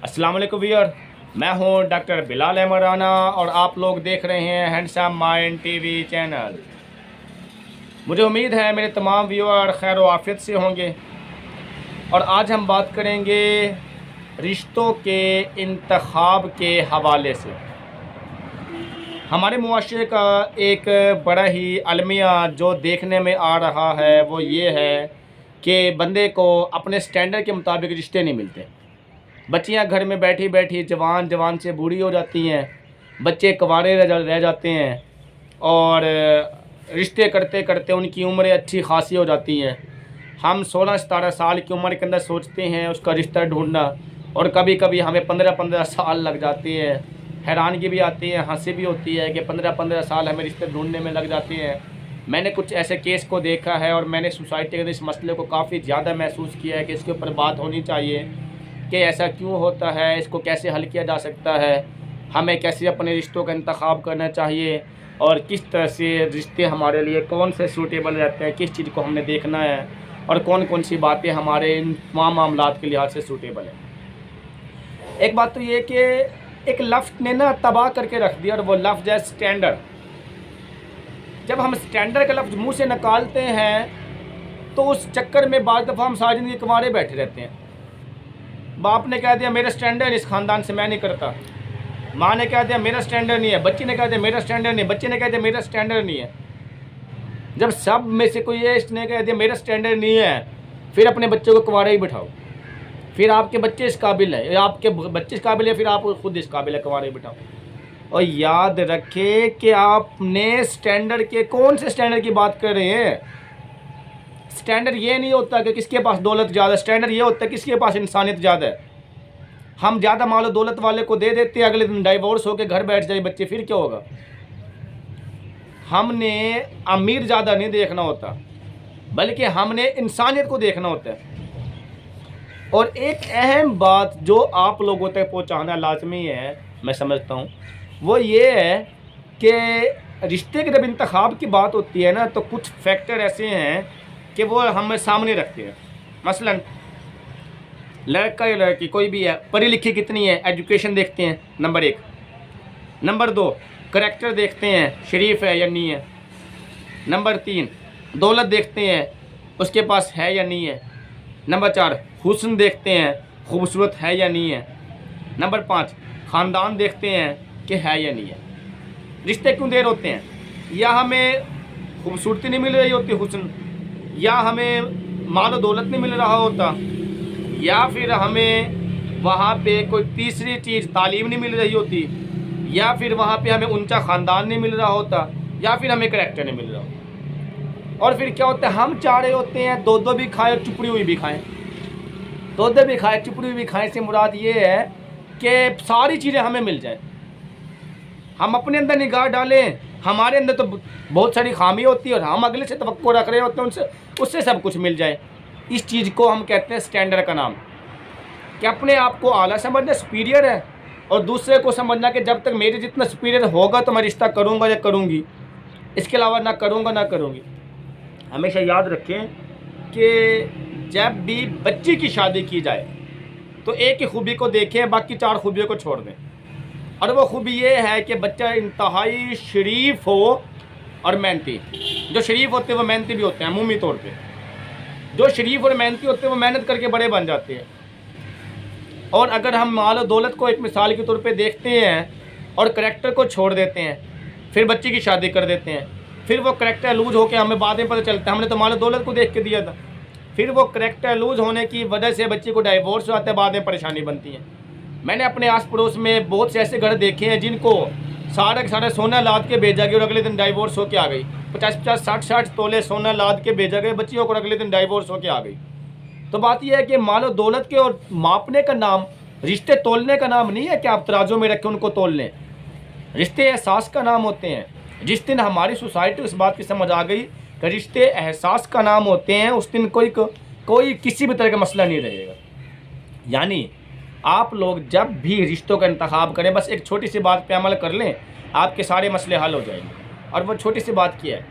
अस्सलाम वालेकुम व्यूअर, मैं हूं डॉक्टर बिलाल अहमद राना और आप लोग देख रहे हैं हैंडसम माइंड टीवी चैनल। मुझे उम्मीद है मेरे तमाम व्यूअर खैर व आफियत से होंगे और आज हम बात करेंगे रिश्तों के इंतखाब के हवाले से। हमारे मुआशरे का एक बड़ा ही अलमिया जो देखने में आ रहा है वो ये है कि बंदे को अपने स्टैंडर्ड के मुताबिक रिश्ते नहीं मिलते। बच्चियां घर में बैठी बैठी जवान से बूढ़ी हो जाती हैं, बच्चे कुंवारे रह जाते हैं और रिश्ते करते करते उनकी उम्रें अच्छी खासी हो जाती हैं। हम 16-17 साल की उम्र के अंदर सोचते हैं उसका रिश्ता ढूंढना और कभी कभी हमें 15-15 साल लग जाते हैं। हैरानगी भी आती है, हंसी भी होती है कि 15-15 साल हमें रिश्ते ढूंढने में लग जाते हैं। मैंने कुछ ऐसे केस को देखा है और मैंने सोसाइटी के इस मसले को काफ़ी ज़्यादा महसूस किया है कि इसके ऊपर बात होनी चाहिए कि ऐसा क्यों होता है, इसको कैसे हल किया जा सकता है, हमें कैसे अपने रिश्तों का इंतखाब करना चाहिए और किस तरह से रिश्ते हमारे लिए कौन से सूटेबल रहते हैं, किस चीज़ को हमने देखना है और कौन कौन सी बातें हमारे इन तमाम मामलात के लिहाज से सूटेबल है। एक बात तो ये कि एक लफ्ज़ ने ना तबाह करके रख दिया और वो लफ्ज़ है स्टैंडर्ड। जब हम स्टैंडर्ड का लफ्ज़ मुँह से निकालते हैं तो उस चक्कर में बाद दफ़ा हम सारी जिंदगी कुंवारे बैठे रहते हैं। बाप ने कह दिया मेरा स्टैंडर्ड इस ख़ानदान से मैं नहीं करता, माँ ने कह दिया मेरा स्टैंडर्ड नहीं है, बच्ची ने कह दिया मेरा स्टैंडर्ड नहीं है, बच्चे ने कह दिया मेरा स्टैंडर्ड नहीं है। जब सब में से कोई ये इसने कह दिया मेरा स्टैंडर्ड नहीं है, फिर अपने बच्चों को कुंवारा ही बिठाओ। फिर आपके बच्चे इस काबिल है, आपके बच्चे इस काबिल है, फिर आप खुद इस काबिल है, कुंवारा ही बिठाओ। और याद रखें कि आपने स्टैंडर्ड के कौन से स्टैंडर्ड की बात कर रहे हैं। स्टैंडर्ड ये नहीं होता कि किसके पास दौलत ज़्यादा, स्टैंडर्ड ये होता है किसके पास इंसानियत ज़्यादा है। हम ज़्यादा मालो दौलत वाले को दे देते हैं, अगले दिन डाइवोर्स होकर घर बैठ जाए बच्चे, फिर क्या होगा। हमने अमीर ज़्यादा नहीं देखना होता बल्कि हमने इंसानियत को देखना होता है। और एक अहम बात जो आप लोगों तक पहुंचाना लाजमी है, मैं समझता हूं, वो ये है कि रिश्ते के जब इंतखाब की बात होती है ना तो कुछ फैक्टर ऐसे हैं कि वो हम सामने रखते हैं। मसलन लड़का या लड़की कोई भी है, पढ़ी लिखी कितनी है, एजुकेशन देखते हैं नंबर 1। नंबर 2 करैक्टर देखते हैं, शरीफ है या नहीं है। नंबर 3 दौलत देखते हैं, उसके पास है या नहीं है। नंबर 4 हुस्न देखते हैं, खूबसूरत है या नहीं है। नंबर 5 ख़ानदान देखते हैं कि है या नहीं है। रिश्ते क्यों देर होते हैं? या हमें खूबसूरती नहीं मिल रही होती, हुस्न, या हमें माल दौलत नहीं मिल रहा होता, या फिर हमें वहाँ पे कोई तीसरी चीज़ तालीम नहीं मिल रही होती, या फिर वहाँ पे हमें ऊंचा ख़ानदान नहीं मिल रहा होता, या फिर हमें करैक्टर नहीं मिल रहा होता। और फिर क्या होता है, हम चाह रहे होते हैं दो भी खाएं और चुपड़ी हुई भी खाएं। दो भी खाएं चुपड़ी हुई भी खाएं से मुराद ये है कि सारी चीज़ें हमें मिल जाएं। हम अपने अंदर निगाह डालें, हमारे अंदर तो बहुत सारी खामी होती है और हम अगले से तवक्को रख रहे होते हैं उससे सब कुछ मिल जाए। इस चीज़ को हम कहते हैं स्टैंडर्ड का नाम, कि अपने आप को आला समझना, सुपीरियर है, और दूसरे को समझना कि जब तक मेरे जितना सुपीरियर होगा तो मैं रिश्ता करूँगा या करूँगी, इसके अलावा ना करूँगा ना करूँगी। हमेशा याद रखें कि जब भी बच्ची की शादी की जाए तो एक ही खूबी को देखें, बाकी 4 खूबियों को छोड़ दें। और वो खूबी ये है कि बच्चा इंतहाई शरीफ हो और मेहनती। जो शरीफ होते हैं वो मेहनती भी होते हैं अमूमी तौर पे। जो शरीफ और मेहनती होते हैं वो मेहनत करके बड़े बन जाते हैं। और अगर हम माल और दौलत को एक मिसाल के तौर पे देखते हैं और करैक्टर को छोड़ देते हैं, फिर बच्चे की शादी कर देते हैं, फिर वो करैक्टर लूज होकर हमें बाद में पता चलता है हमने तो माल और दौलत को देख के दिया था। फिर वो करैक्टर लूज होने की वजह से बच्चे को डाइवोर्स हो जाता है, बाद में परेशानी बनती है। मैंने अपने आस पड़ोस में बहुत से ऐसे घर देखे हैं जिनको सारा सोना लाद के भेजा गया और अगले दिन डाइवोर्स होके आ गई। 50-50 60-60 तोले सोना लाद के भेजा गया बच्चियों को, अगले दिन डाइवोर्स होके आ गई। तो बात यह है कि मालो दौलत के और मापने का नाम रिश्ते तोलने का नाम नहीं है कि आप तराजू में रख के उनको तोल लें। रिश्ते एहसास का नाम होते हैं। जिस दिन हमारी सोसाइटी इस बात की समझ आ गई कि रिश्ते एहसास का नाम होते हैं, उस दिन कोई किसी भी तरह का मसला नहीं रहेगा। यानी आप लोग जब भी रिश्तों का इंतखाब करें, बस एक छोटी सी बात पे अमल कर लें, आपके सारे मसले हल हो जाएंगे। और वो छोटी सी बात क्या है,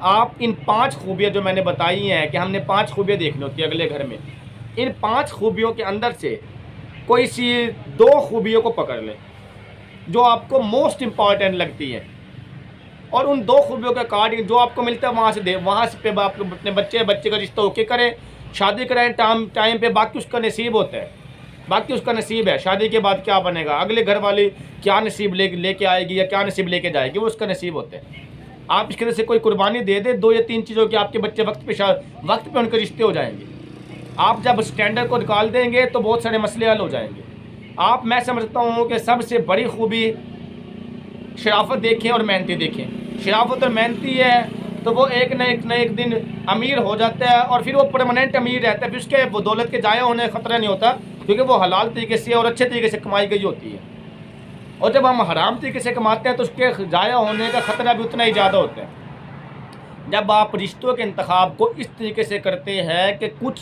आप इन 5 खूबियाँ जो मैंने बताई हैं कि हमने 5 खूबियाँ देखनी होती है अगले घर में, इन 5 खूबियों के अंदर से कोई सी 2 खूबियों को पकड़ लें जो आपको मोस्ट इम्पॉर्टेंट लगती है, और उन 2 खूबियों के अकॉर्डिंग जो आपको मिलता है वहाँ से दे, वहाँ से पे आप अपने बच्चे का रिश्ता ओके करें, शादी कराएं टाइम पे। बाकी उसका नसीब होता है, बाकी उसका नसीब है। शादी के बाद क्या बनेगा, अगले घर वाली क्या नसीब लेके आएगी या क्या नसीब लेके जाएगी, वो उसका नसीब होता है। आप इसकी तरह से कोई कुर्बानी दे दे 2 या 3 चीज़ों की, आपके बच्चे वक्त पे उनके रिश्ते हो जाएंगे। आप जब स्टैंडर्ड को निकाल देंगे तो बहुत सारे मसले हल हो जाएंगे। मैं समझता हूँ कि सबसे बड़ी खूबी शराफत देखें और मेहनती देखें। शराफत और मेहनती है तो वो एक न एक दिन अमीर हो जाता है, और फिर वो परमानेंट अमीर रहता है। फिर उसके वो दौलत के ज़ाया होने का ख़तरा नहीं होता, क्योंकि वो हलाल तरीके से और अच्छे तरीके से कमाई गई होती है। और जब हम हराम तरीके से कमाते हैं तो उसके ज़ाया होने का ख़तरा भी उतना ही ज़्यादा होता है। जब आप रिश्तों के इंतखाब को इस तरीके से करते हैं कि कुछ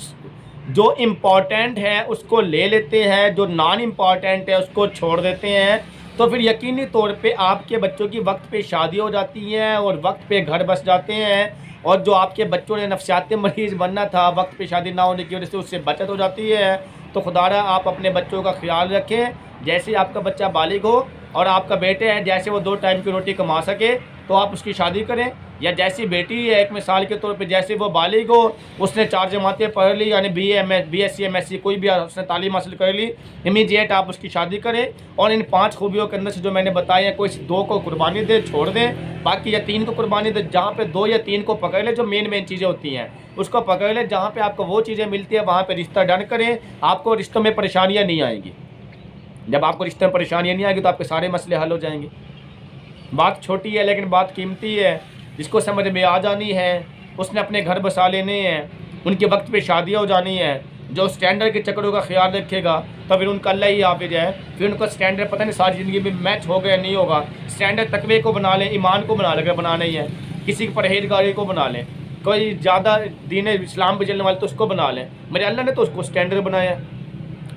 जो इम्पॉर्टेंट है उसको ले लेते हैं, जो नॉन इम्पॉर्टेंट है उसको छोड़ देते हैं, तो फिर यकीनी तौर पे आपके बच्चों की वक्त पे शादी हो जाती है और वक्त पे घर बस जाते हैं। और जो आपके बच्चों ने नफसियाती मरीज़ बनना था, वक्त पे शादी ना होने की वजह से उससे बचत हो जाती है। तो खुदारा आप अपने बच्चों का ख्याल रखें। जैसे आपका बच्चा बालिग हो और आपका बेटे है, जैसे वो 2 टाइम की रोटी कमा सके तो आप उसकी शादी करें। या जैसी बेटी है एक मिसाल के तौर पे, जैसे वो बालिग हो, उसने 4 जमातें पढ़ ली, यानी BSc MSc कोई भी उसने तालीम हासिल कर ली, इमीडिएट आप उसकी शादी करें। और इन 5 खूबियों के अंदर से जो मैंने बताया है, कोई 2 को कुर्बानी दे, छोड़ दें, बाकी या 3 को कुर्बानी दे। जहाँ पे 2 या 3 को पकड़ ले, जो मेन चीज़ें होती हैं उसको पकड़ ले। जहाँ पर आपको वो चीज़ें मिलती है वहाँ पर रिश्ता डन करें, आपको रिश्तों में परेशानियाँ नहीं आएंगी। जब आपको रिश्ते में परेशानियाँ नहीं आएगी तो आपके सारे मसले हल हो जाएंगे। बात छोटी है लेकिन बात कीमती है, जिसको समझ में आ जानी है उसने अपने घर बसा लेने हैं, उनके वक्त पे शादियाँ हो जानी है। जो स्टैंडर्ड के चक्करों का ख्याल रखेगा तो फिर उनका अल्लाह ही हाफिज है। फिर उनका स्टैंडर्ड पता नहीं सारी ज़िंदगी में मैच हो गया नहीं होगा। स्टैंडर्ड तकवे को बना लें, ईमान को बना लेकर बनाना ही है, किसी की परहेजगारी को बना लें, कोई ज़्यादा दीन इस्लाम पर चलने वाले तो उसको बना लें। मेरे अल्लाह ने तो उसको स्टैंडर्ड बनाया है।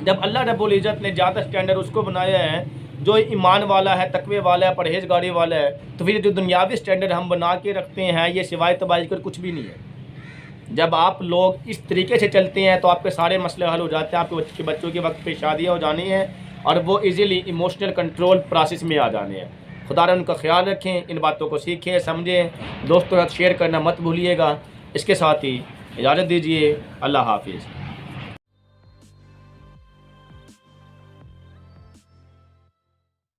जब अल्लाह रब्बुल इज़्ज़त ने ज़्यादा स्टैंडर्ड उसको बनाया है जो ईमान वाला है, तकवे वाला है, परहेजगारी वाला है, तो फिर जो दुनियावी स्टैंडर्ड हम बना के रखते हैं ये सिवाय तबाही कर कुछ भी नहीं है। जब आप लोग इस तरीके से चलते हैं तो आपके सारे मसले हल हो जाते हैं। आपके बच्चों के वक्त पे शादियाँ हो जानी है और वो इजीली इमोशनल कंट्रोल प्रोसेस में आ जाने हैं। खुदा उनका ख्याल रखें, इन बातों को सीखें, समझें, दोस्तों के साथ शेयर करना मत भूलिएगा। इसके साथ ही इजाज़त दीजिए। अल्लाह हाफिज़।